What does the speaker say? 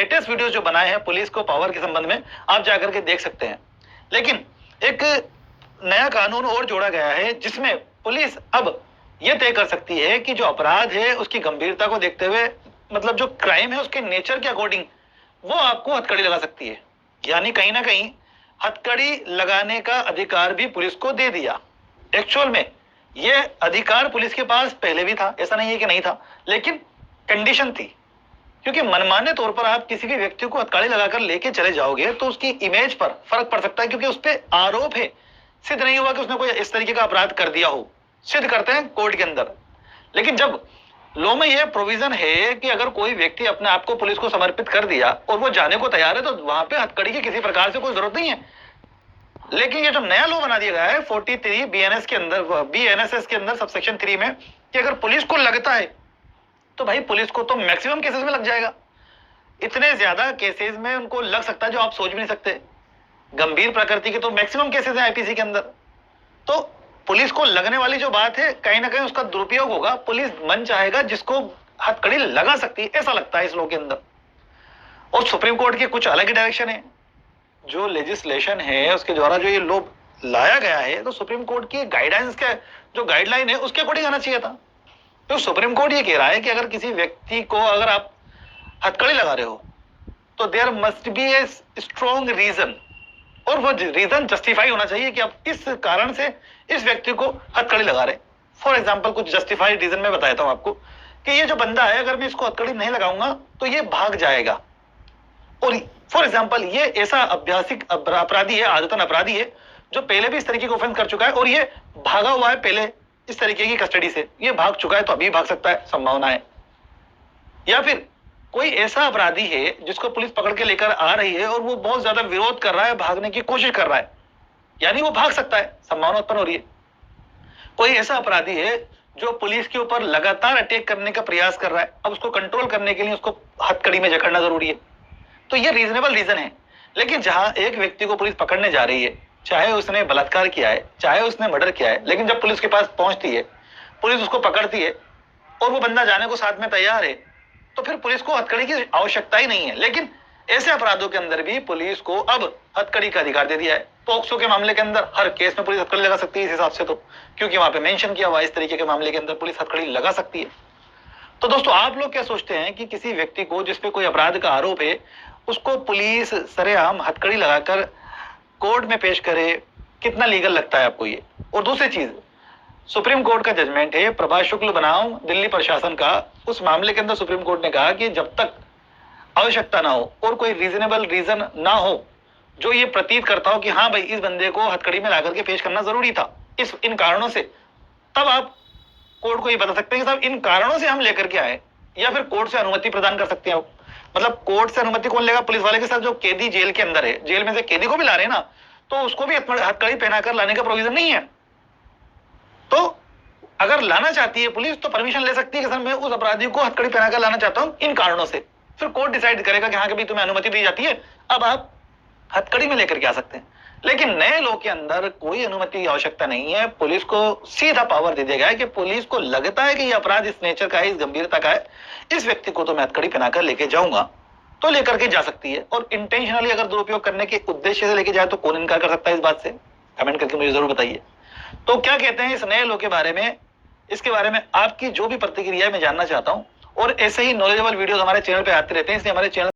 Latest video जो बनाए हैं पुलिस को पावर के संबंध में, आप जाकर के देख सकते हैं। लेकिन एक नया कानून और जोड़ा गया है जिसमें पुलिस अब यह तय कर सकती है कि जो अपराध है उसकी गंभीरता को देखते हुए, मतलब जो क्राइम है उसके नेचर के अकॉर्डिंग वो आपको हथकड़ी लगा सकती है। यानी कहीं ना कहीं हथकड़ी लगाने का अधिकार भी पुलिस को दे दिया। एक्चुअल में यह अधिकार पुलिस के पास पहले भी था, ऐसा नहीं है कि नहीं था, लेकिन कंडीशन थी। क्योंकि मनमाने तौर पर आप किसी भी व्यक्ति को हथकड़ी लगाकर लेके चले जाओगे तो उसकी इमेज पर फर्क पड़ सकता है, क्योंकि उस पर आरोप है, सिद्ध नहीं हुआ कि उसने कोई इस तरीके का अपराध कर दिया हो, सिद्ध करते हैं कोर्ट के अंदर। लेकिन जब लॉ में यह प्रोविजन है कि अगर कोई व्यक्ति अपने आप को पुलिस को समर्पित कर दिया और वो जाने को तैयार है तो वहां पे हथकड़ी की किसी प्रकार से कोई जरूरत नहीं है। लेकिन ये जो नया लॉ बना दिया गया है 43 बीएनएस के अंदर, बीएनएसएस के अंदर सबसेक्शन 3 में, कि अगर पुलिस को लगता है तो भाई पुलिस को तो मैक्सिमम केसेस में लग जाएगा। इतने ज्यादा केसेस में उनको लग सकता है जो आप सोच भी नहीं सकते। गंभीर प्रकृति के तो मैक्सिमम केसेस हैं आईपीसी के अंदर। तो पुलिस को लगने वाली जो बात है कहीं ना कहीं उसका दुरुपयोग होगा, पुलिस मन चाहेगा जिसको हथकड़ी लगा सकती है, ऐसा लगता है इस लॉ के अंदर। और सुप्रीम कोर्ट के कुछ अलग ही डायरेक्शन है। जो लेजिस्लेशन है उसके द्वारा जो ये लॉ लाया गया है तो सुप्रीम कोर्ट की गाइडेंस का जो गाइडलाइन है उसके अकॉर्डिंग आना चाहिए था। तो सुप्रीम कोर्ट ये कह रहा है कि अगर किसी व्यक्ति को अगर आप हथकड़ी लगा रहे हो तो there must be a strong reason, और वो रीजन जस्टिफाई होना चाहिए कि आप इस कारण से इस व्यक्ति को हथकड़ी लगा रहे। फॉर एग्जाम्पल कुछ जस्टिफाइड रीजन मैं बताता हूं आपको कि ये जो बंदा है अगर मैं इसको हथकड़ी नहीं लगाऊंगा तो ये भाग जाएगा। और फॉर एग्जाम्पल ये ऐसा अभ्यासिक अपराधी है, आदतन अपराधी है, जो पहले भी इस तरीके का ऑफेंस कर चुका है और ये भागा हुआ है पहले इस तरीके की कस्टडी से, ये भाग चुका है तो अभी भाग सकता है, संभावना है। या फिर कोई ऐसा अपराधी है जिसको पुलिस पकड़ के लेकर आ रही है और वो बहुत ज्यादा विरोध कर रहा है, भागने की कोशिश कर रहा है, यानी वो भाग सकता है, संभावना उत्पन्न हो रही है। कोई ऐसा अपराधी है जो पुलिस के ऊपर लगातार अटैक करने का प्रयास कर रहा है, अब उसको कंट्रोल करने के लिए उसको हथकड़ी में जकड़ना जरूरी है। तो ये रीजनेबल रीजन है। लेकिन जहां एक व्यक्ति को पुलिस पकड़ने जा रही है, चाहे उसने बलात्कार किया है, चाहे उसने मर्डर किया है, लेकिन जब पुलिस के पास पहुंचती है, पुलिस उसको पकड़ती है और वो बंदा जाने को साथ में तैयार है, तो फिर पुलिस को हथकड़ी की आवश्यकता ही नहीं है। लेकिन ऐसे अपराधों के अंदर भी पुलिस को अब हथकड़ी का अधिकार दे दिया है। पॉक्सो के मामले के अंदर हर केस में पुलिस हथकड़ी लगा सकती है इस हिसाब से, तो क्योंकि वहां पे मेंशन किया हुआ इस तरीके के मामले के अंदर पुलिस हथकड़ी लगा सकती है। तो दोस्तों आप लोग क्या सोचते हैं कि किसी व्यक्ति को जिसपे कोई अपराध का आरोप है उसको पुलिस सरेआम हथकड़ी लगाकर कोर्ट में पेश करे, कितना लीगल लगता है आपको ये? और दूसरी चीज, सुप्रीम कोर्ट का जजमेंट है प्रभाष शुक्ल बनाम दिल्ली प्रशासन का, उस मामले के अंदर सुप्रीम कोर्ट ने कहा कि जब तक आवश्यकता ना हो और कोई रीजनेबल रीजन ना हो जो ये प्रतीत करता हो कि हाँ भाई इस बंदे को हथकड़ी में लाकर के पेश करना जरूरी था इन कारणों से, तब आप कोर्ट को ये बता सकते हैं कि साहब इन कारणों से हम लेकर के आए, या फिर कोर्ट से अनुमति प्रदान कर सकते हैं। मतलब कोर्ट से अनुमति कौन लेगा? पुलिस वाले के साथ जो कैदी जेल के अंदर है, जेल में से कैदी को भी ला रहे हैं ना, तो उसको भी हथकड़ी पहनाकर लाने का प्रोविजन नहीं है। तो अगर लाना चाहती है पुलिस तो परमिशन ले सकती है कि सर मैं उस अपराधी को हथकड़ी पहनाकर लाना चाहता हूं इन कारणों से, फिर कोर्ट डिसाइड करेगा कि हाँ कभी तुम्हें अनुमति दी जाती है, अब आप हथकड़ी में लेकर के आ सकते हैं। लेकिन नए लॉ के अंदर कोई अनुमति की आवश्यकता नहीं है, पुलिस को सीधा पावर दे दिया गया है कि पुलिस को लगता है कि यह अपराध इस नेचर का है, इस गंभीरता का है, इस व्यक्ति को तो मैं हथकड़ी पहनाकर लेके जाऊंगा, तो लेकर के जा सकती है। और इंटेंशनली अगर दुरुपयोग करने के उद्देश्य से लेके जाए तो कौन इनकार कर सकता है इस बात से? कमेंट करके मुझे जरूर बताइए। तो क्या कहते हैं इस नए लॉ के बारे में, इसके बारे में आपकी जो भी प्रतिक्रिया है मैं जानना चाहता हूं। और ऐसे ही नॉलेजेबल वीडियोस हमारे चैनल पे आते रहते हैं, इसलिए हमारे चैनल